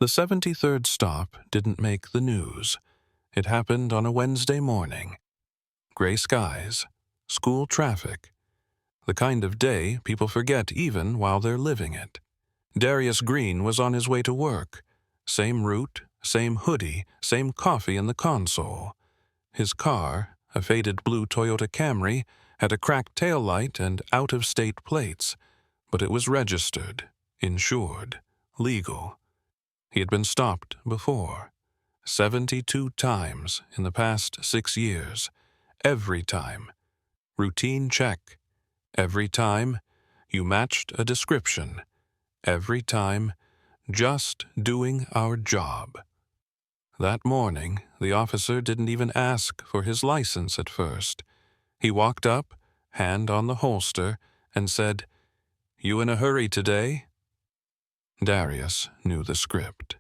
The 73rd stop didn't make the news. It happened on a Wednesday morning. Gray skies, school traffic, the kind of day people forget even while they're living it. Darius Green was on his way to work. Same route, same hoodie, same coffee in the console. His car, a faded blue Toyota Camry, had a cracked taillight and out-of-state plates, but it was registered, insured, legal. He had been stopped before, 72 times in the past 6 years. Every time. Routine check. Every time, you matched a description. Every time, just doing our job. That morning, the officer didn't even ask for his license at first. He walked up, hand on the holster, and said, "You in a hurry today?" Darius knew the script.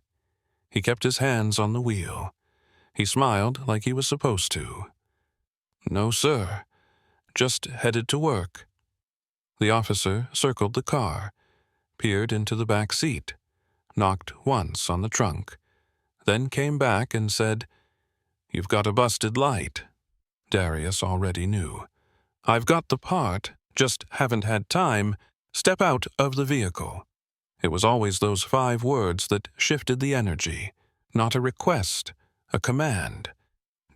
He kept his hands on the wheel. He smiled like he was supposed to. "No, sir. Just headed to work." The officer circled the car, peered into the back seat, knocked once on the trunk, then came back and said, "You've got a busted light." Darius already knew. "I've got the part, just haven't had time. Step out of the vehicle." It was always those 5 words that shifted the energy, not a request, a command.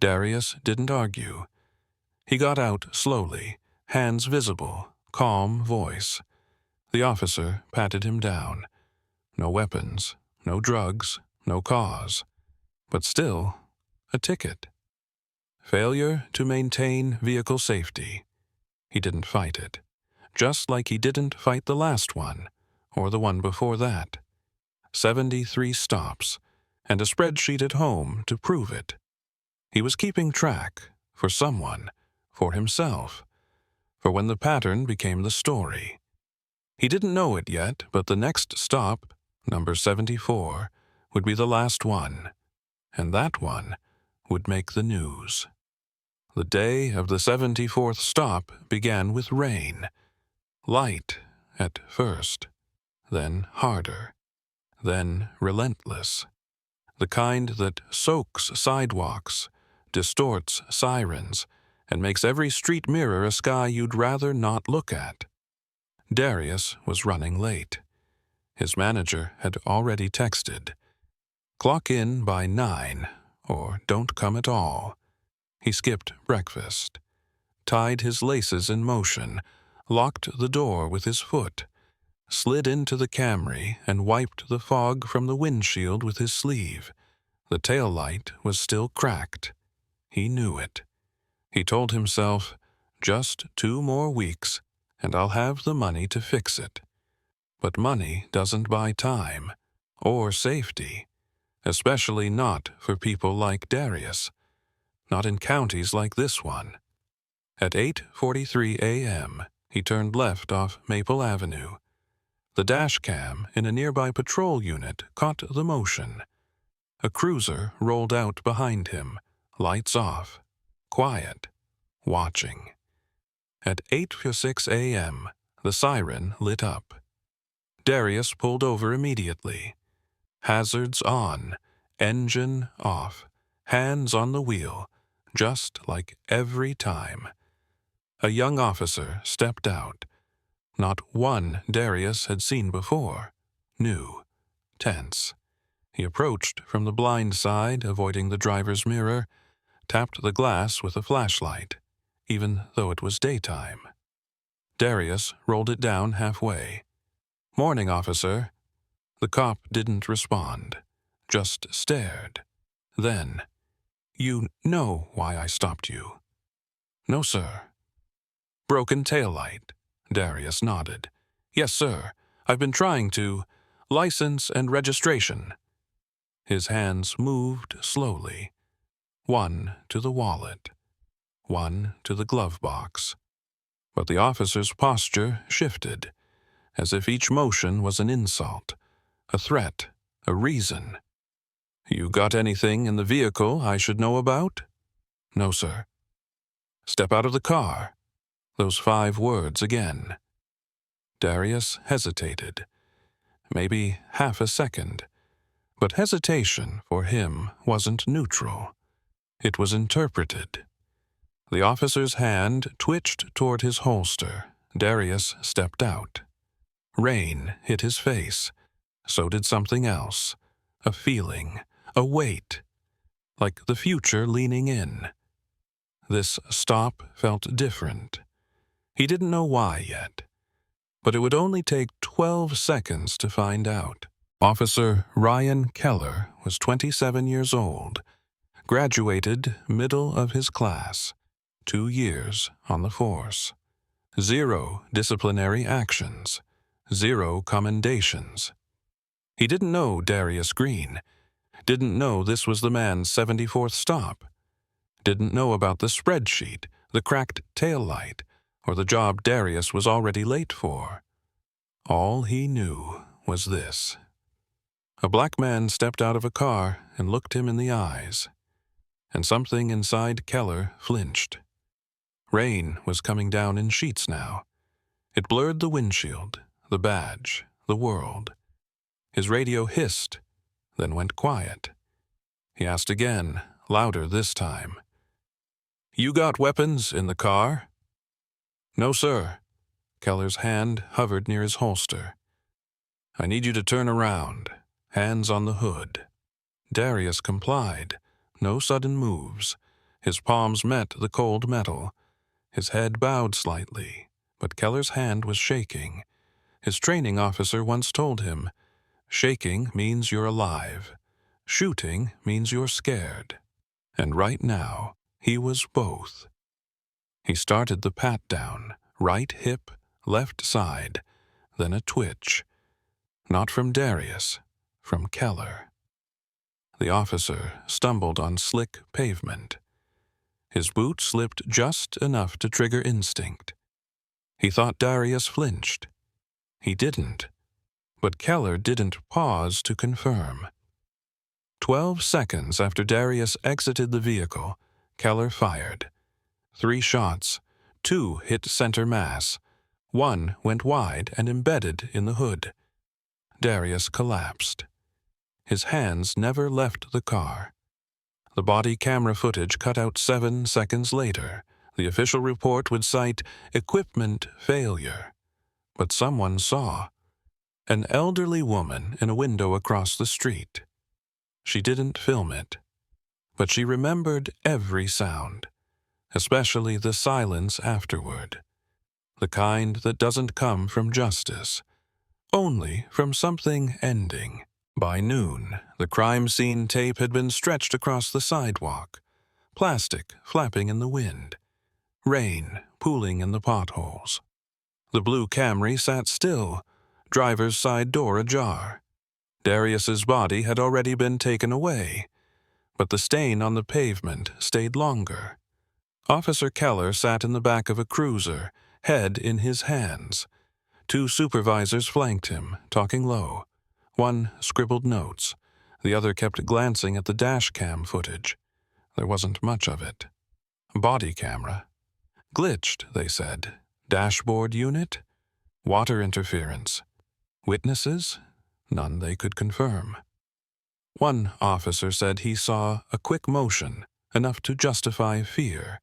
Darius didn't argue. He got out slowly, hands visible, calm voice. The officer patted him down. No weapons, no drugs, no cause. But still, a ticket. Failure to maintain vehicle safety. He didn't fight it, just like he didn't fight the last one, or the one before that. 73 stops, and a spreadsheet at home to prove it. He was keeping track, for someone, for himself, for when the pattern became the story. He didn't know it yet, but the next stop, number 74, would be the last one, and that one would make the news. The day of the 74th stop began with rain. Light at first, then harder, then relentless. The kind that soaks sidewalks, distorts sirens, and makes every street mirror a sky you'd rather not look at. Darius was running late. His manager had already texted, "Clock in by 9, or don't come at all." He skipped breakfast, tied his laces in motion, locked the door with his foot, slid into the Camry and wiped the fog from the windshield with his sleeve. The tail light was still cracked. He knew it. He told himself, "Just 2 more weeks, and I'll have the money to fix it." But money doesn't buy time, or safety, especially not for people like Darius, not in counties like this one. At 8:43 a.m., he turned left off Maple Avenue. The dash cam in a nearby patrol unit caught the motion. A cruiser rolled out behind him, lights off, quiet, watching. At 8:06 a.m., the siren lit up. Darius pulled over immediately. Hazards on, engine off, hands on the wheel, just like every time. A young officer stepped out. Not one Darius had seen before. New, tense. He approached from the blind side, avoiding the driver's mirror, tapped the glass with a flashlight, even though it was daytime. Darius rolled it down halfway. "Morning, officer." The cop didn't respond, just stared. Then, "You know why I stopped you?" "No, sir." "Broken taillight." Darius nodded. "Yes, sir. I've been trying to. License and registration." His hands moved slowly. One to the wallet, one to the glove box. But the officer's posture shifted, as if each motion was an insult, a threat, a reason. "You got anything in the vehicle I should know about?" "No, sir." "Step out of the car." Those 5 words again. Darius hesitated. Maybe half a second. But hesitation for him wasn't neutral. It was interpreted. The officer's hand twitched toward his holster. Darius stepped out. Rain hit his face. So did something else. A feeling, a weight, like the future leaning in. This stop felt different. He didn't know why yet, but it would only take 12 seconds to find out. Officer Ryan Keller was 27 years old, graduated middle of his class, 2 years on the force. 0 disciplinary actions, 0 commendations. He didn't know Darius Green, didn't know this was the man's 74th stop, didn't know about the spreadsheet, the cracked taillight, or the job Darius was already late for. All he knew was this. A black man stepped out of a car and looked him in the eyes, and something inside Keller flinched. Rain was coming down in sheets now. It blurred the windshield, the badge, the world. His radio hissed, then went quiet. He asked again, louder this time. "You got weapons in the car?" "No, sir." Keller's hand hovered near his holster. "I need you to turn around, hands on the hood." Darius complied. No sudden moves. His palms met the cold metal. His head bowed slightly, but Keller's hand was shaking. His training officer once told him, shaking means you're alive. Shooting means you're scared. And right now, he was both. He started the pat-down, right hip, left side, then a twitch. Not from Darius, from Keller. The officer stumbled on slick pavement. His boot slipped just enough to trigger instinct. He thought Darius flinched. He didn't. But Keller didn't pause to confirm. 12 seconds after Darius exited the vehicle, Keller fired. 3 shots, 2 hit center mass. 1 went wide and embedded in the hood. Darius collapsed. His hands never left the car. The body camera footage cut out 7 seconds later. The official report would cite equipment failure. But someone saw. An elderly woman in a window across the street. She didn't film it, but she remembered every sound, especially the silence afterward, the kind that doesn't come from justice, only from something ending. By noon, the crime scene tape had been stretched across the sidewalk, plastic flapping in the wind, rain pooling in the potholes. The blue Camry sat still, driver's side door ajar. Darius's body had already been taken away, but the stain on the pavement stayed longer. Officer Keller sat in the back of a cruiser, head in his hands. 2 supervisors flanked him, talking low. One scribbled notes. The other kept glancing at the dash cam footage. There wasn't much of it. Body camera. Glitched, they said. Dashboard unit? Water interference. Witnesses? None they could confirm. One officer said he saw a quick motion, enough to justify fear.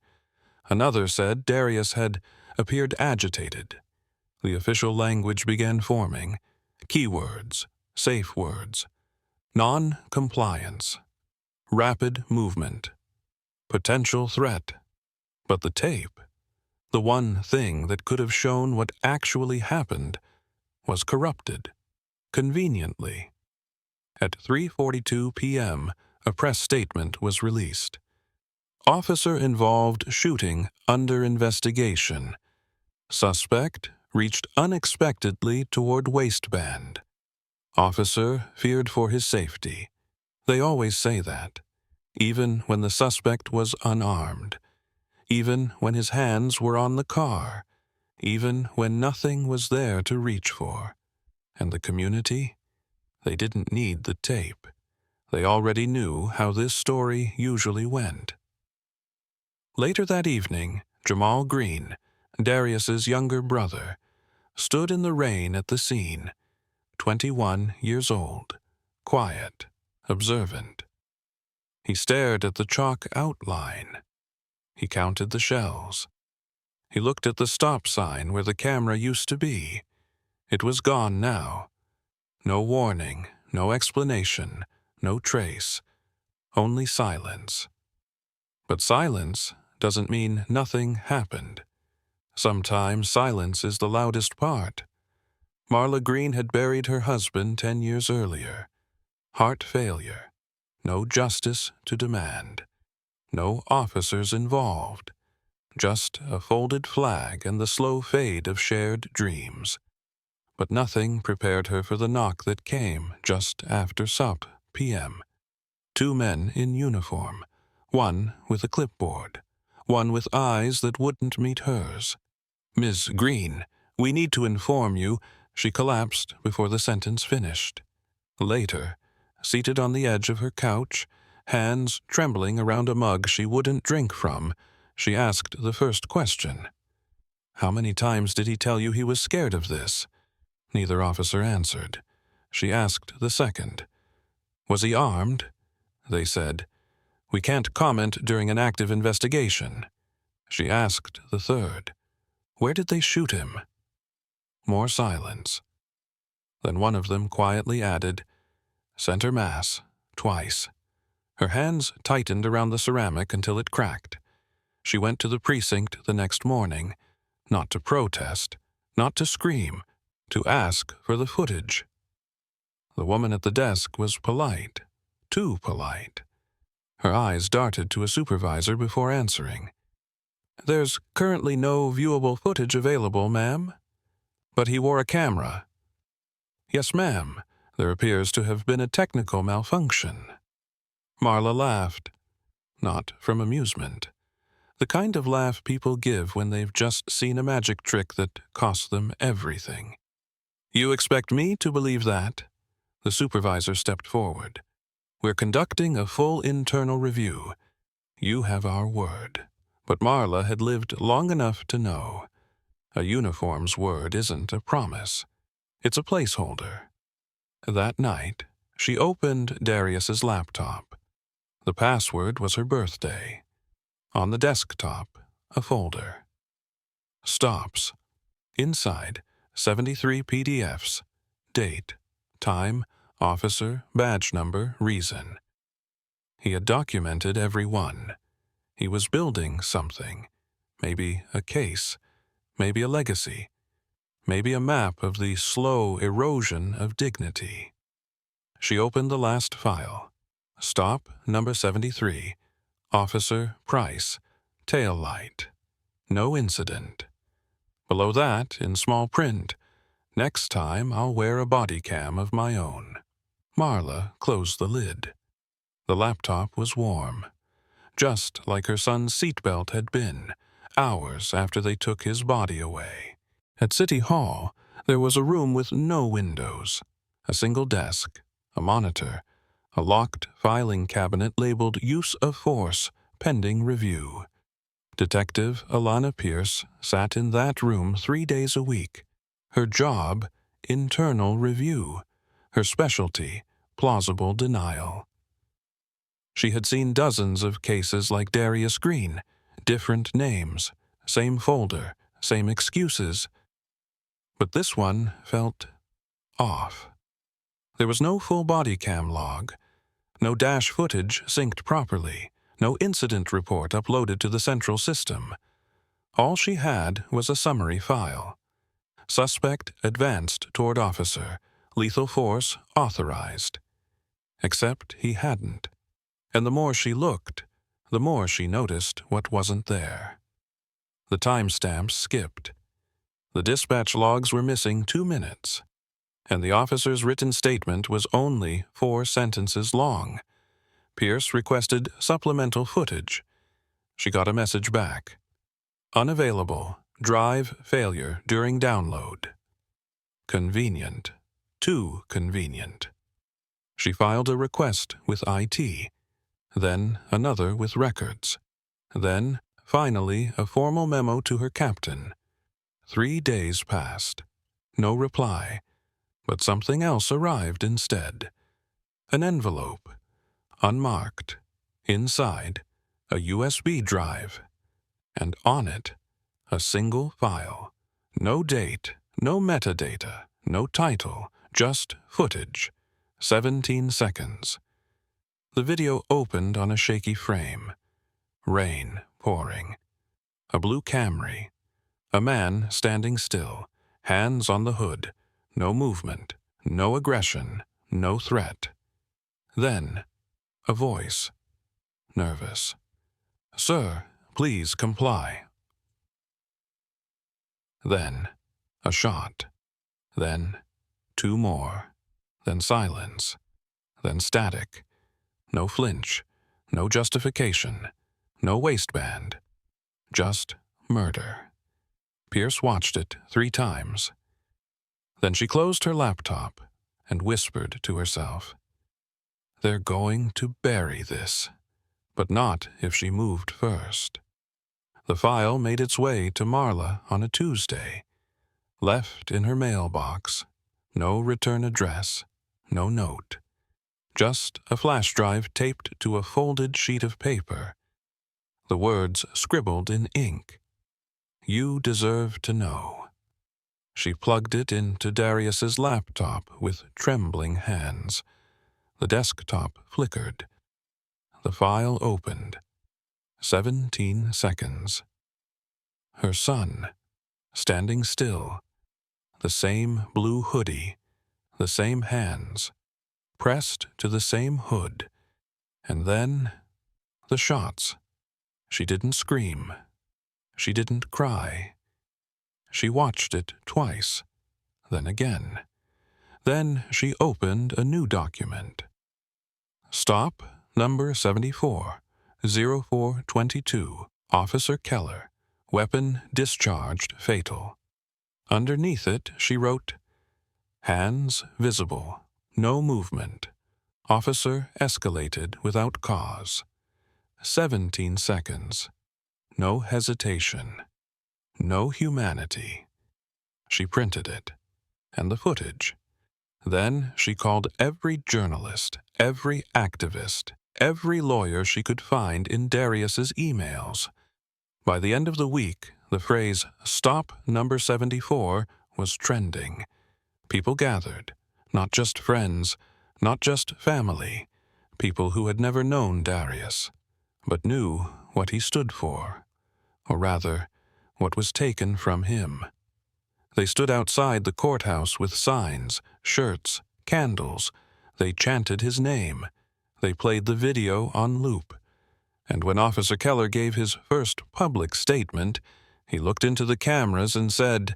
Another said Darius had appeared agitated. The official language began forming. Keywords, safe words, non-compliance, rapid movement, potential threat. But the tape, the one thing that could have shown what actually happened, was corrupted. Conveniently. At 3:42 p.m., a press statement was released. Officer involved shooting under investigation. Suspect reached unexpectedly toward waistband. Officer feared for his safety. They always say that, even when the suspect was unarmed, even when his hands were on the car, even when nothing was there to reach for. And the community? They didn't need the tape. They already knew how this story usually went. Later that evening, Jamal Green, Darius's younger brother, stood in the rain at the scene, 21 years old, quiet, observant. He stared at the chalk outline. He counted the shells. He looked at the stop sign where the camera used to be. It was gone now. No warning, no explanation, no trace. Only silence. But silence doesn't mean nothing happened. Sometimes silence is the loudest part. Marla Green had buried her husband 10 years earlier. Heart failure. No justice to demand. No officers involved. Just a folded flag and the slow fade of shared dreams. But nothing prepared her for the knock that came just after sup p.m. 2 men in uniform, one with a clipboard, one with eyes that wouldn't meet hers. "Ms. Green, we need to inform you," she collapsed before the sentence finished. Later, seated on the edge of her couch, hands trembling around a mug she wouldn't drink from, she asked the first question. "How many times did he tell you he was scared of this?" Neither officer answered. She asked the second. "Was he armed?" They said, "We can't comment during an active investigation." She asked the third. "Where did they shoot him?" More silence. Then one of them quietly added, "Center mass, twice." Her hands tightened around the ceramic until it cracked. She went to the precinct the next morning, not to protest, not to scream, to ask for the footage. The woman at the desk was polite, too polite. Her eyes darted to a supervisor before answering. "There's currently no viewable footage available, ma'am." "But he wore a camera." "Yes, ma'am. There appears to have been a technical malfunction." Marla laughed. Not from amusement. The kind of laugh people give when they've just seen a magic trick that costs them everything. "You expect me to believe that?" The supervisor stepped forward. "We're conducting a full internal review. You have our word." But Marla had lived long enough to know. A uniform's word isn't a promise. It's a placeholder. That night, she opened Darius's laptop. The password was her birthday. On the desktop, a folder. Stops. Inside, 73 PDFs. Date, time, officer, badge number, reason. He had documented every one. He was building something. Maybe a case. Maybe a legacy. Maybe a map of the slow erosion of dignity. She opened the last file. Stop number 73. Officer Price. Tail light. No incident. Below that, in small print, "Next time I'll wear a body cam of my own." Marla closed the lid. The laptop was warm. Just like her son's seatbelt had been, hours after they took his body away. At City Hall, there was a room with no windows, a single desk, a monitor, a locked filing cabinet labeled "Use of Force, Pending Review." Detective Alana Pierce sat in that room 3 days a week. Her job, internal review. Her specialty, plausible denial. She had seen dozens of cases like Darius Green, different names, same folder, same excuses. But this one felt off. There was no full body cam log, no dash footage synced properly, no incident report uploaded to the central system. All she had was a summary file. Suspect advanced toward officer, lethal force authorized. Except he hadn't. And the more she looked, the more she noticed what wasn't there. The timestamps skipped. The dispatch logs were missing 2 minutes. And the officer's written statement was only 4 sentences long. Pierce requested supplemental footage. She got a message back. Unavailable. Drive failure during download. Convenient. Too convenient. She filed a request with IT. Then another with records. Then, finally, a formal memo to her captain. 3 days passed. No reply. But something else arrived instead. An envelope, unmarked. Inside, a USB drive. And on it, a single file. No date, no metadata, no title, just footage. 17 seconds. The video opened on a shaky frame. Rain pouring. A blue Camry. A man standing still, hands on the hood. No movement, no aggression, no threat. Then, a voice. Nervous. "Sir, please comply." Then, a shot. Then, two more. Then silence. Then static. No flinch. No justification. No waistband. Just murder. Pierce watched it 3 times. Then she closed her laptop and whispered to herself, "They're going to bury this, but not if she moved first." The file made its way to Marla on a Tuesday, left in her mailbox. No return address, no note. Just a flash drive taped to a folded sheet of paper. The words scribbled in ink. "You deserve to know." She plugged it into Darius's laptop with trembling hands. The desktop flickered. The file opened. 17 seconds. Her son, standing still. The same blue hoodie, the same hands, pressed to the same hood. And then, the shots. She didn't scream. She didn't cry. She watched it twice, then again. Then she opened a new document. Stop, number 74, 0422, Officer Keller, weapon discharged fatal. Underneath it, she wrote, "Hands visible, no movement. Officer escalated without cause. 17 seconds. No hesitation. No humanity." She printed it, and the footage. Then she called every journalist, every activist, every lawyer she could find in Darius's emails. By the end of the week, the phrase, "Stop number 74, was trending. People gathered, not just friends, not just family, people who had never known Darius, but knew what he stood for, or rather, what was taken from him. They stood outside the courthouse with signs, shirts, candles. They chanted his name. They played the video on loop. And when Officer Keller gave his first public statement, he looked into the cameras and said,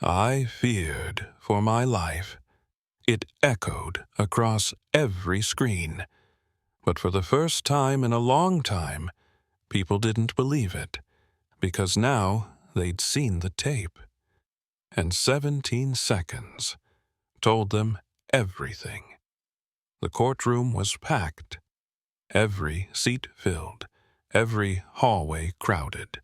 "I feared for my life." It echoed across every screen. But for the first time in a long time, people didn't believe it, because now they'd seen the tape. And 17 seconds told them everything. The courtroom was packed, every seat filled, every hallway crowded.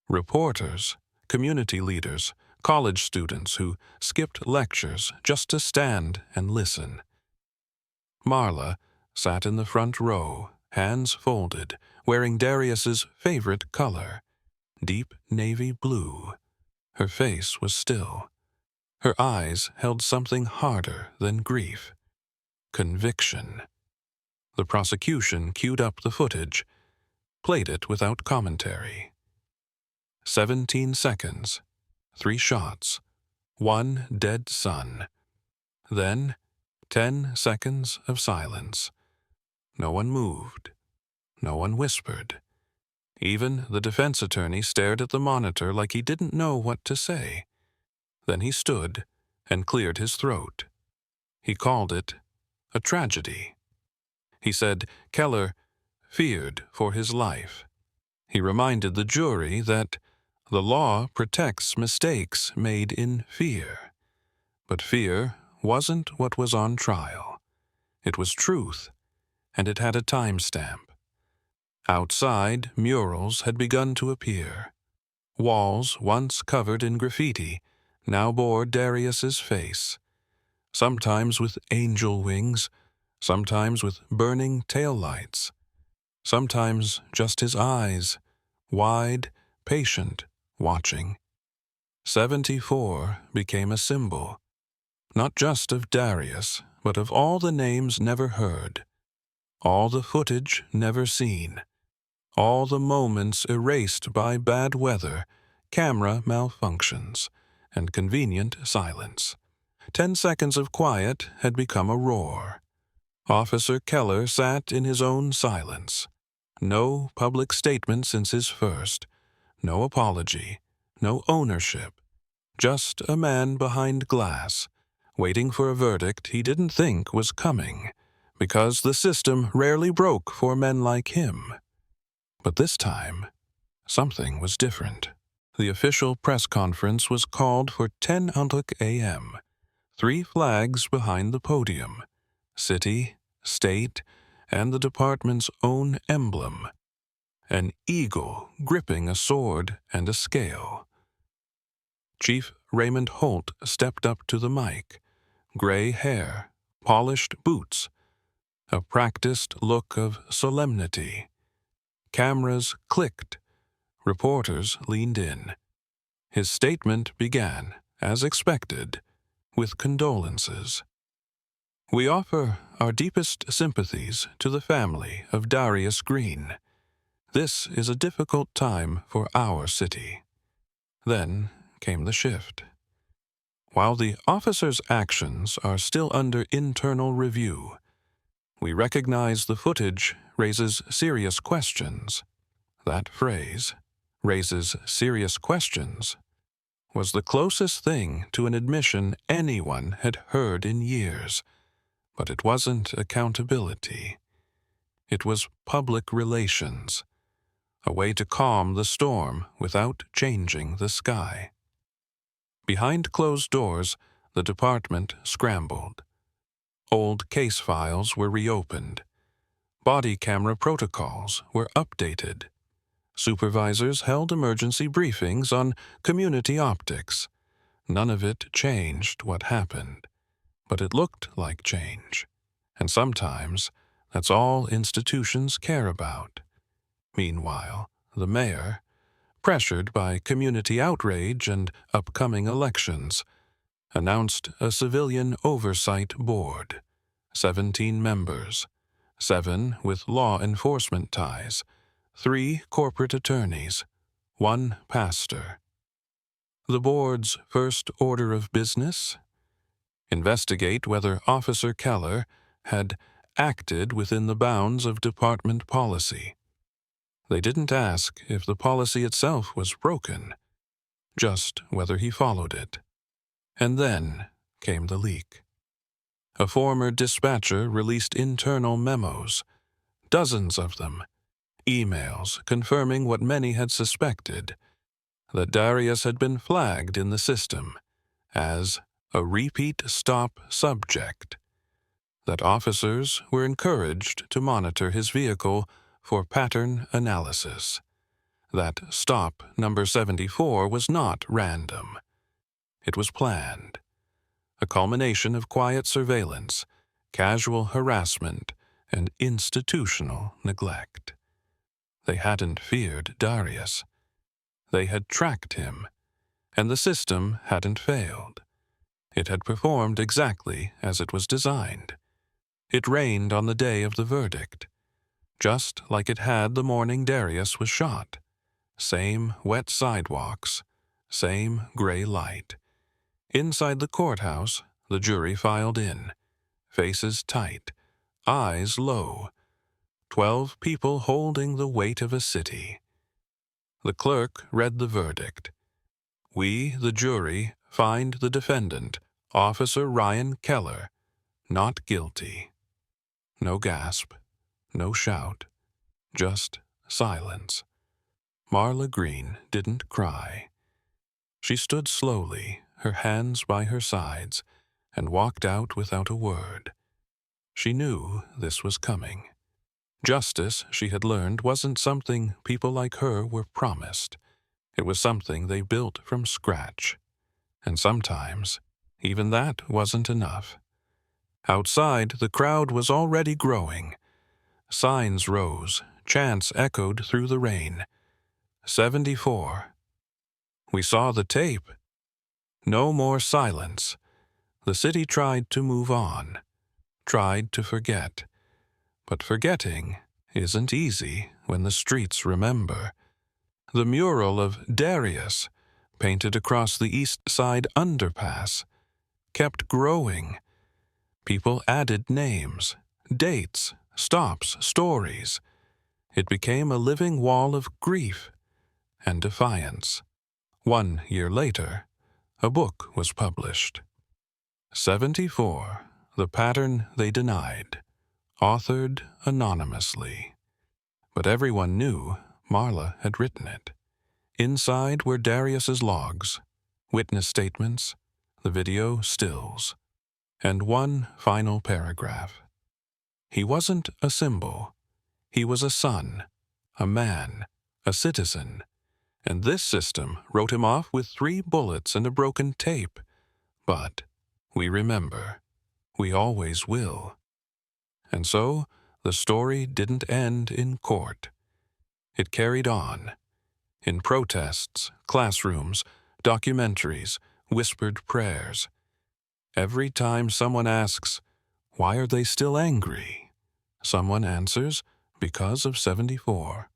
Reporters, community leaders, college students who skipped lectures just to stand and listen. Marla sat in the front row, hands folded, wearing Darius's favorite color, deep navy blue. Her face was still. Her eyes held something harder than grief. Conviction. The prosecution queued up the footage, played it without commentary. 17 seconds, 3 shots, 1 dead son. Then 10 seconds of silence. No one moved. No one whispered. Even the defense attorney stared at the monitor like he didn't know what to say. Then he stood and cleared his throat. He called it a tragedy. He said Keller feared for his life. He reminded the jury that the law protects mistakes made in fear. But fear wasn't what was on trial. It was truth, and it had a timestamp. Outside, murals had begun to appear. Walls once covered in graffiti now bore Darius's face, sometimes with angel wings, sometimes with burning taillights, sometimes just his eyes, wide, patient, watching. 74 became a symbol, not just of Darius, but of all the names never heard, all the footage never seen, all the moments erased by bad weather, camera malfunctions, and convenient silence. 10 seconds of quiet had become a roar. Officer Keller sat in his own silence. No public statement since his first, no apology, no ownership, just a man behind glass, waiting for a verdict he didn't think was coming, because the system rarely broke for men like him. But this time, something was different. The official press conference was called for 10 a.m., 3 flags behind the podium, city, state, and the department's own emblem, an eagle gripping a sword and a scale. Chief Raymond Holt stepped up to the mic, gray hair, polished boots, a practiced look of solemnity. Cameras clicked. Reporters leaned in. His statement began, as expected, with condolences. We offer our deepest sympathies to the family of Darius Green. This is a difficult time for our city. Then came the shift. While the officer's actions are still under internal review, we recognize the footage raises serious questions. That phrase, raises serious questions, was the closest thing to an admission anyone had heard in years. But it wasn't accountability. It was public relations, a way to calm the storm without changing the sky. Behind closed doors, the department scrambled. Old case files were reopened. Body camera protocols were updated. Supervisors held emergency briefings on community optics. None of it changed what happened, but it looked like change. And sometimes that's all institutions care about. Meanwhile, the mayor, pressured by community outrage and upcoming elections, announced a civilian oversight board, 17 members, 7 with law enforcement ties, 3 corporate attorneys, 1 pastor. The board's first order of business? Investigate whether Officer Keller had acted within the bounds of department policy. They didn't ask if the policy itself was broken, just whether he followed it. And then came the leak. A former dispatcher released internal memos, dozens of them, emails confirming what many had suspected, that Darius had been flagged in the system as a repeat stop subject, that officers were encouraged to monitor his vehicle for pattern analysis, that stop number 74 was not random. It was planned, a culmination of quiet surveillance, casual harassment, and institutional neglect. They hadn't feared Darius. They had tracked him, and the system hadn't failed. It had performed exactly as it was designed. It rained on the day of the verdict, just like it had the morning Darius was shot. Same wet sidewalks, same gray light. Inside the courthouse, the jury filed in, faces tight, eyes low, 12 people holding the weight of a city. The clerk read the verdict. We, the jury, find the defendant, Officer Ryan Keller, not guilty. No gasp, no shout, just silence. Marla Green didn't cry. She stood slowly, her hands by her sides, and walked out without a word. She knew this was coming. Justice, she had learned, wasn't something people like her were promised. It was something they built from scratch. And sometimes, even that wasn't enough. Outside, the crowd was already growing. Signs rose, chants echoed through the rain. 74. We saw the tape. No more silence. The city tried to move on, tried to forget. But forgetting isn't easy when the streets remember. The mural of Darius, painted across the East Side underpass, kept growing. People added names, dates, stops, stories. It became a living wall of grief and defiance. 1 year later, a book was published. 74. The Pattern They Denied, authored anonymously. But everyone knew Marla had written it. Inside were Darius's logs, witness statements, the video stills, and one final paragraph. He wasn't a symbol. He was a son, a man, a citizen. And this system wrote him off with 3 bullets and a broken tape. But we remember. We always will. And so, the story didn't end in court. It carried on. In protests, classrooms, documentaries, whispered prayers. Every time someone asks, why are they still angry? Someone answers, because of 74.